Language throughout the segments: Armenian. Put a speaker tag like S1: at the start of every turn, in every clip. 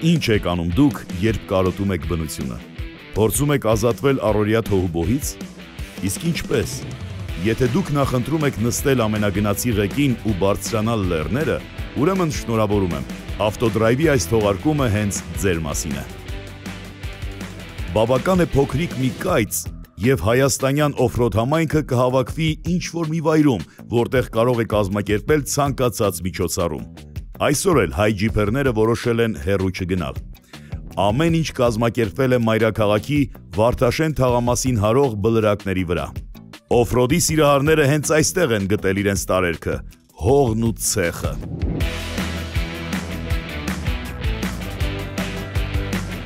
S1: Ինչ եք անում դուք, երբ կարոտում եք բնությունը։ Փորձում եք ազատվել առօրյա թոհուբոհից։ Իսկ ինչպես։ Եթե դուք նախընտրում եք նստել ամենագնացի ղեկին ու բարձրանալ լեռները, ուրեմն շնորհավորում եմ։ Ավտոդրայվի այս թողարկումը հենց ձեր մասին է։ Բավական է փոքրիկ մի կայծ, եւ հայաստանյան օֆրոդ համայնքը կհավաքվի ինչ-որ մի վայրում, որտեղ կարող է կազմակերպել ցանկացած միջոցառում։ Այսօր էլ հայ ջիփերները որոշել են հեռու չգնալ։ Ամեն ինչ կազմակերպվել է մայրաքաղաքի Վարդաշեն թաղամասին հարող բլրակների վրա։ Օֆրոդի սիրահարները հենց այստեղ են գտել իրենց տարերքը՝ հողն ու ցեխը։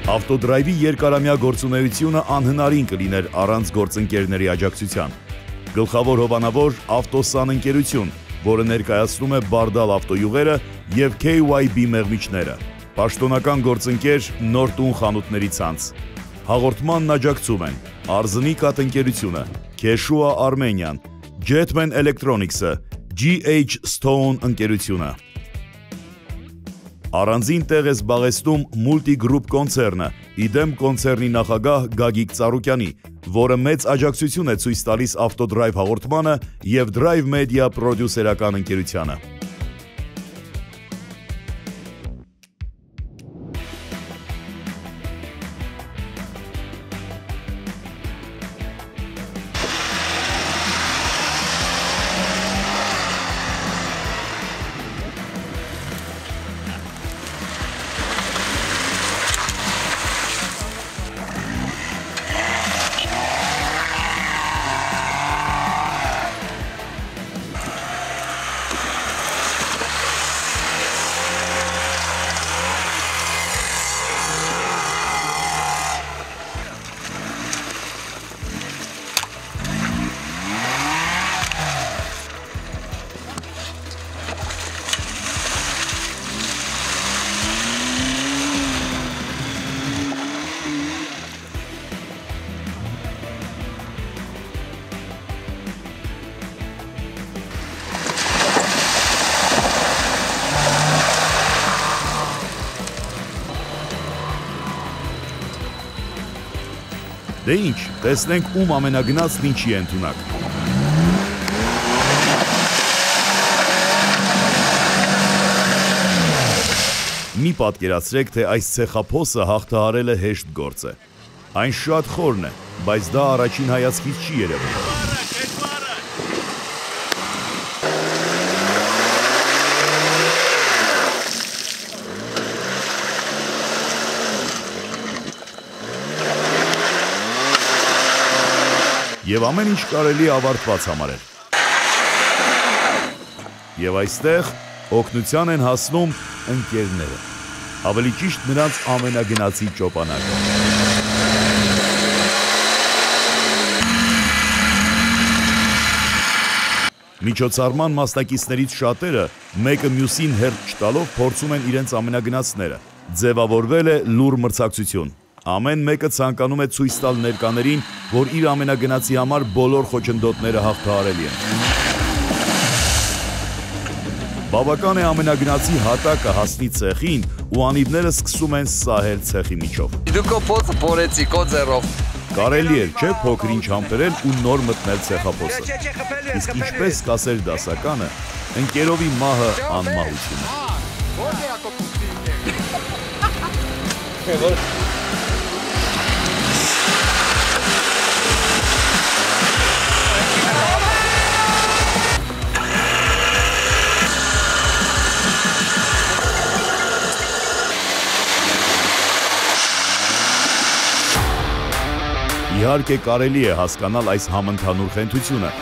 S1: Ավտոդրայվի երկարամյա գործունեությունը անհնարին կլիներ առանց գործընկերների աջակցության։ Գլխավոր հովանավոր Ավտոսան ընկերություն, որը ներկայացնում է Բարդալ ավտոյուղերը և KYB մեղմիչները, պաշտոնական գործընկեր Նոր տուն խանութների ցանց։ Հաղորդմանն աջակցում են Արզնիկատ ընկերությունը, Քեշուա Armenian, Jetman Electronics-ը, GH Stone ընկերությունը։ Առանձին տեղ է զբաղեցնում Multigroup կոնցեռնը, իդեմ կոնցեռնի նախագահ Գագիկ Ծառուկյանի, որը մեծ աջակցություն է ցույց տալիս Ավտոդրայվ հաղորդմանը և Drive Media պրոդյուսերական ընկերությանը։ Դե ինչ, տեսնենք ում ամենագնացն ինչի է ընդունակ։ Մի պատկերացրեք, թե այս ցեխափոսը հաղթահարելը հեշտ գործ է։ Այն շատ խորն է, բայց դա առաջին հայացքից չի երևում։ Եվ ամեն ինչ կարելի ավարտված համարել։ Եվ այստեղ օգնության են հասնում ընկերները, ավելի ճիշտ նրանց ամենագնացի ճոպանակը։ Միջոցառման մասնակիցներից շատերը մեկը մյուսին հերթ չտալով փորձում են իրենց ամենագնացները։ Ձևավորվել է լուռ մրցակցություն։ Ամեն մեկը ցանկանում է ցույց տալ ներկաներին, որ իր ամենագնացի համար բոլոր խոչընդոտները հաղթահարելի են։ Բավական է ամենագնացի հատակը հասնի ցեխին ու անիվները սկսում են սահել ցեխի միջով։
S2: Դուք փոցը փորեցի քո ձեռով։
S1: Կարելի էր, չէ՞, փոքր-ինչ համբերել ու նոր մտնել ցեխափոսը։ Իսկ ինչպես կասեր դասականը, ընկերովի մահը անմահություն է։ Իհարկե կարելի է հասկանալ այս համընդհանուր խենթությունը։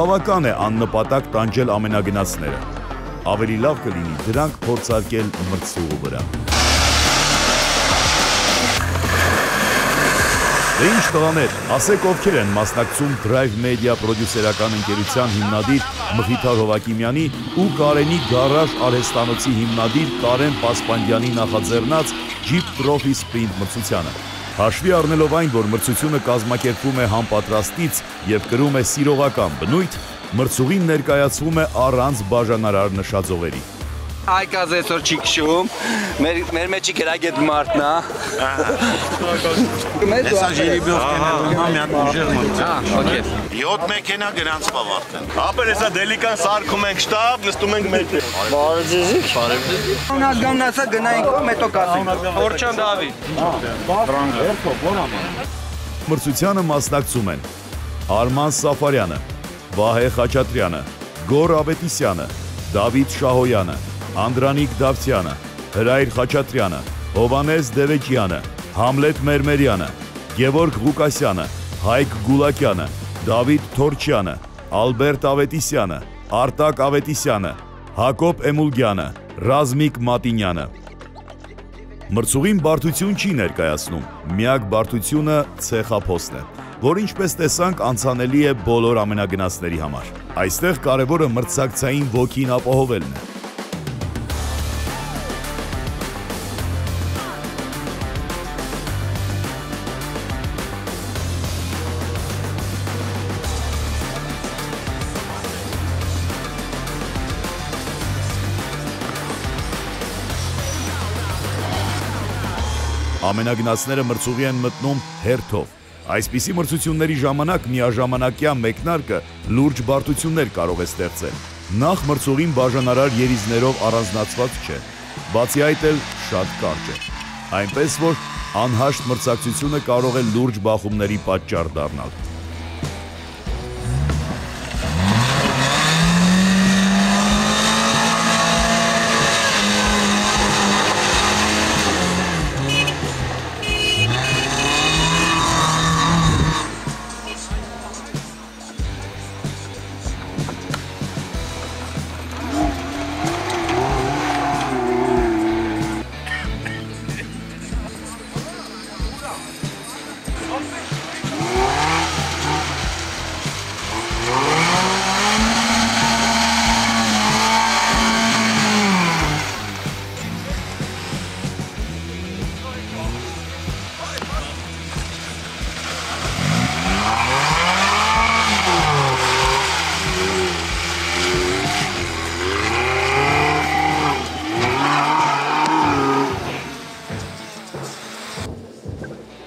S1: բավական է աննպատակ տանջել ամենագնացները։ Ավելի լավ կլինի դրանք փորձարկել մրցուղու վրա։ Դե ինչ տղաներ, ասեք ովքեր են մասնակցում Drive Media պրոդյուսերական ընկերության հիմնադիր Մխիթար Հովակիմյանի ու Կարենի գարաժ արհեստանոցի հիմնադիր Կարեն Պասպանդյանի նախաձեռնած Jeep Trophy Sprint մրցությանը։ Հաշվի առնելով այն, որ մրցությունը կազմակերպվում է համապատրաստից եւ կրում է սիրողական բնույթ, մրցուղին ներկայացվում է առանց բաժանարար նշաձողերի։
S2: Այկազ այսօր չի քշում, մեր մեջի գրագետ մարդն է։
S3: Հեսա ժիրիբյով կենելու մի հատ ուժեղ մրցան։
S2: Okay։
S3: 7 մեքենա գրանցվավ արդեն։
S4: Ապեր հեսա դելիկան սարքում ենք շտապ, նստում ենք մեջը։
S2: Բարև ձեզ։ Բարև ձեզ։
S5: Անազգանն ասա գնայինք ո մետո կասենք։
S2: Օրչան Դավիթ։
S1: Մրցությանը մասնակցում են Արման Սաֆարյանը, Վահե Խաչատրյանը, Գոր Ավետիսյանը, Դավիթ Շահոյանը, Անդրանիկ Դավթյանը, Հրայր Խաչատրյանը, Հովանես Դևեջյանը, Համլետ Մերմերյանը, Գևորգ Ղուկասյանը, Հայկ Գուլակյանը, Դավիթ Թորչյանը, Ալբերտ Ավետիսյանը, Արտակ Ավետիսյանը, Հակոբ Էմուլգյանը, Ռազմիկ Մատինյանը։ Մրցուղին բարդություն չի ներկայացնում, միակ բարդությունը ցեխափոստն է, որ ինչպես տեսանք անցանելի է բոլոր ամենագնացների համար։ Այստեղ կարևորը մրցակցային ոգին ապահովելն է։ Ամենագնացները մրցուղի են մտնում հերթով։ Այսպիսի մրցությունների ժամանակ միաժամանակյա մեկնարկը լուրջ բարդություններ կարող է ստեղծել։ Նախ մրցուղին բաժանարար երիզներով առանձնացված չէ, բացի այդ էլ շատ կարճ է։ Այնպես որ անհաշտ մրցակցությունը կարող է լուրջ բախումների պատճառ դառնալ։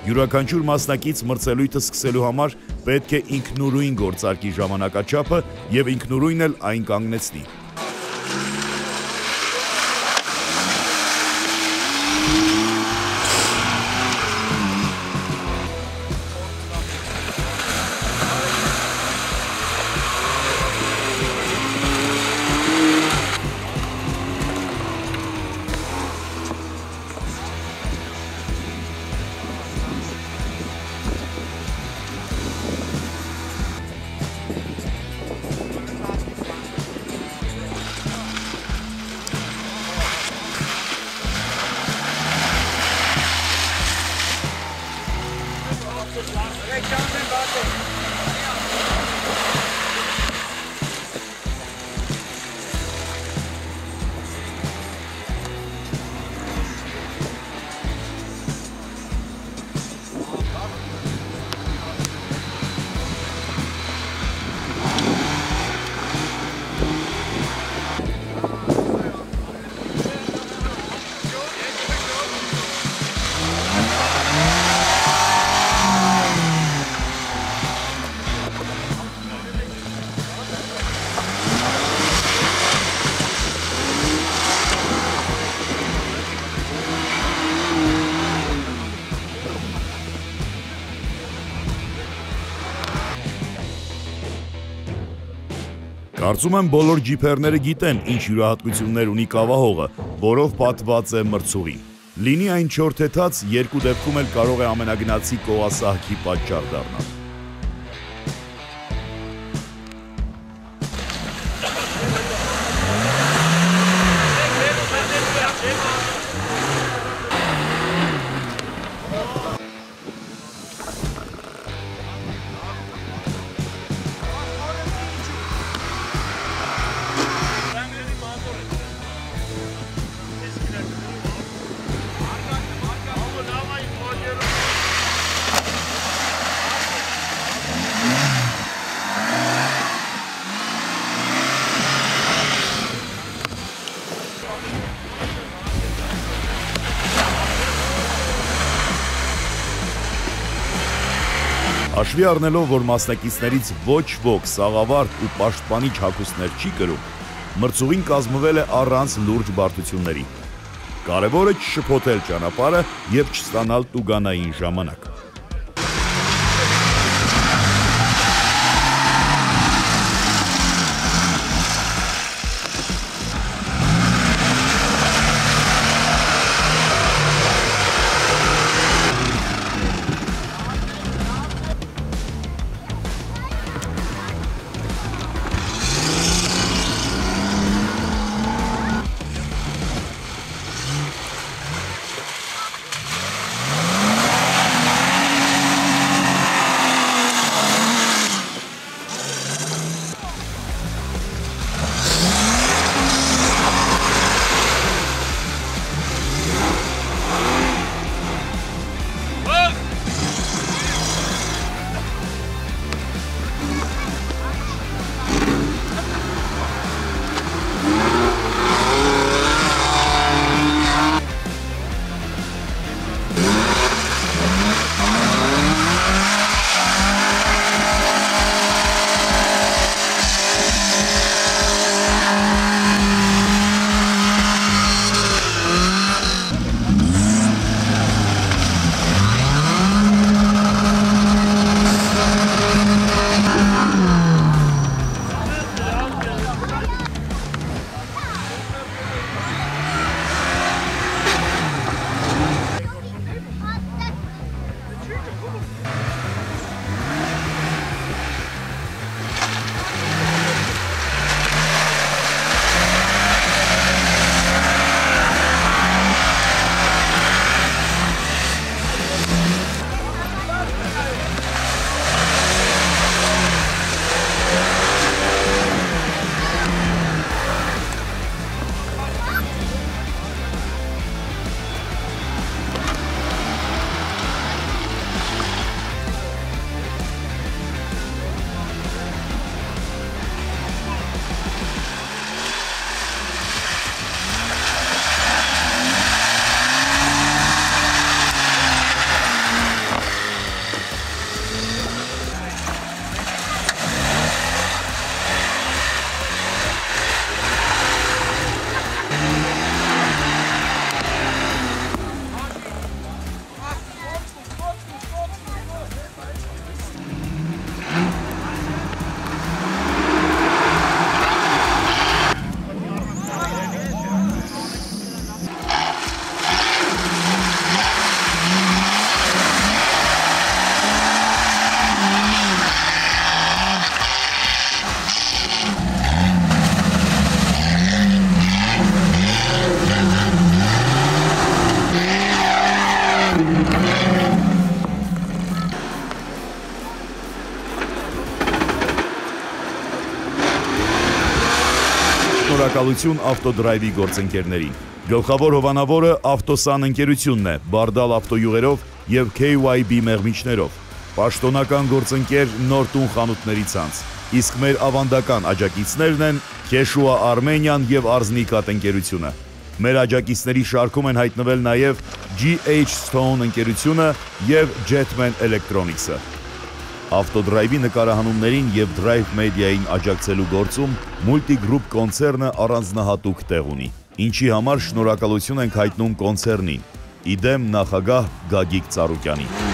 S1: Յուրաքանչյուր մասնակից մրցելույթը սկսելու համար պետք է ինքնուրույն գործարկի ժամանակաչափը եւ ինքնուրույն էլ այն կանգնեցնի։ Կարծում եմ բոլոր ջիփերները գիտեն ինչ յուրահատկություններ ունի կավահողը, որով պատված է մրցուղին։ Լինի այն չորթեթած, երկու դեպքում էլ կարող է ամենագնացի կողասահքի պատճառ դառնալ։ Հաշվի առնելով, որ մասնակիցներից ոչ ոք սաղավարտ ու պաշտպանիչ հագուստներ չի կրում, մրցուղին կազմվել է առանց լուրջ բարդությունների։ Կարևորը չշփոթել ճանապարհը եւ չստանալ տուգանային ժամանակ։ Շնորհակալություն ավտոդրայվի գործընկերներին։ Գլխավոր հովանավորը Ավտոսան ընկերությունն է, Բարդալ ավտոյուղերով եւ KYB մեղմիչներով։ Պաշտոնական գործընկեր Նոր տուն խանութների ցանց։ Իսկ մեր ավանդական աջակիցներն են Քեշուա Արմենիան եւ Արզնիկատ ընկերությունը։ Մեր աջակիցների շարքում են հայտնվել նաեւ GH Stone ընկերությունը եւ Jetman Electronics-ը։ Ավտոդրայվի նկարահանումներին եւ Drive Media-ին աջակցելու գործում Multigroup կոնցեռնը առանձնահատուկ տեղ ունի, ինչի համար շնորհակալություն ենք հայտնում կոնցեռնին, իդեմ նախագահ Գագիկ Ծառուկյանին։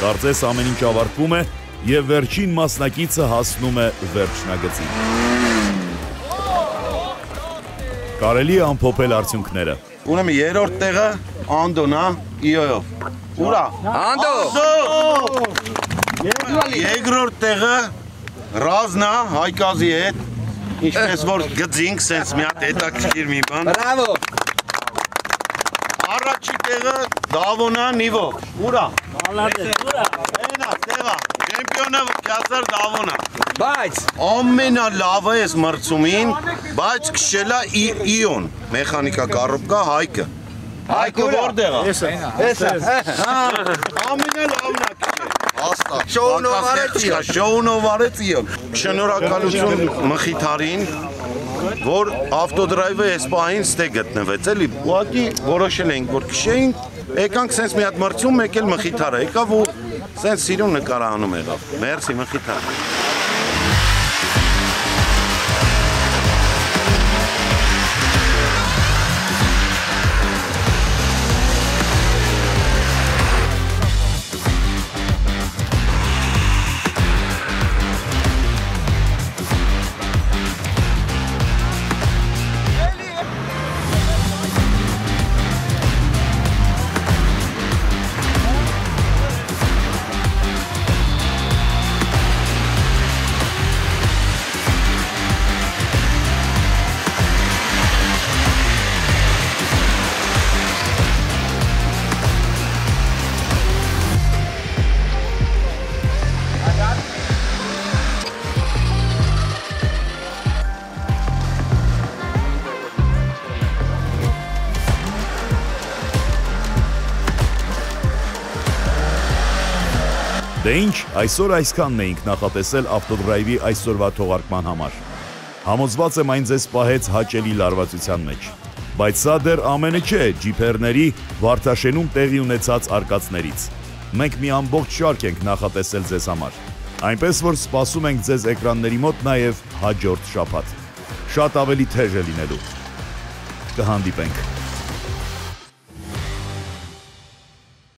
S1: Կարծես ամեն ինչ ավարտվում է եւ վերջին մասնակիցը հասնում է վերջնագծին։ Կարելի է ամփոփել արդյունքները։
S3: Ուրեմն երրորդ տեղը Անդոն է իոյով։ Ուրա։
S2: Անդո։
S3: Երկրորդ տեղը Ռազն է Հայկազի հետ։ Ինչպես որ գծինք, սենց մի հատ հետաքրքիր մի բան։
S2: Բրավո։
S3: Առաջի տեղը Դավոնա Նիվո։ Ուրա։ Այնա, Սևա։ Չեմպիոնը Քյասար Դավոնա։
S2: Բայց
S3: Ամենալավը էս մրցումին, բայց քշելա Իոն, մեխանիկա կառոպկա Հայկը։ Հայկը որտեղ է։ Ամենալավն է քշել։ Հաստատ։ Շոունով արեց Իոն։ Շնորհակալություն Մխիթարին, որ ավտոդրայվը այս պահին ստե գտնվեց, էլի, ուղղակի որոշել էինք, որ քշեինք, եկանք սենց մի հատ մրցում, մեկ էլ Մխիթարը եկավ ու սենց սիրուն նկարահանում եղավ։ Մերսի Մխիթար։
S1: Դե ինչ, այսօր այսքանն էինք նախատեսել ավտոդրայվի այսօրվա թողարկման համար։ Համոզված եմ այն ձեզ պահեց հաճելի լարվածության մեջ։ Բայց սա դեռ ամենը չէ ջիփերների Վարդաշենում տեղի ունեցած արկածներից։ Մենք մի ամբողջ շարք ենք նախատեսել ձեզ համար։ Այնպես որ սպասում ենք ձեզ էկրանների մոտ նաև հաջորդ շաբաթ։ Շատ ավելի թեժ է լինելու։ Կհանդիպենք։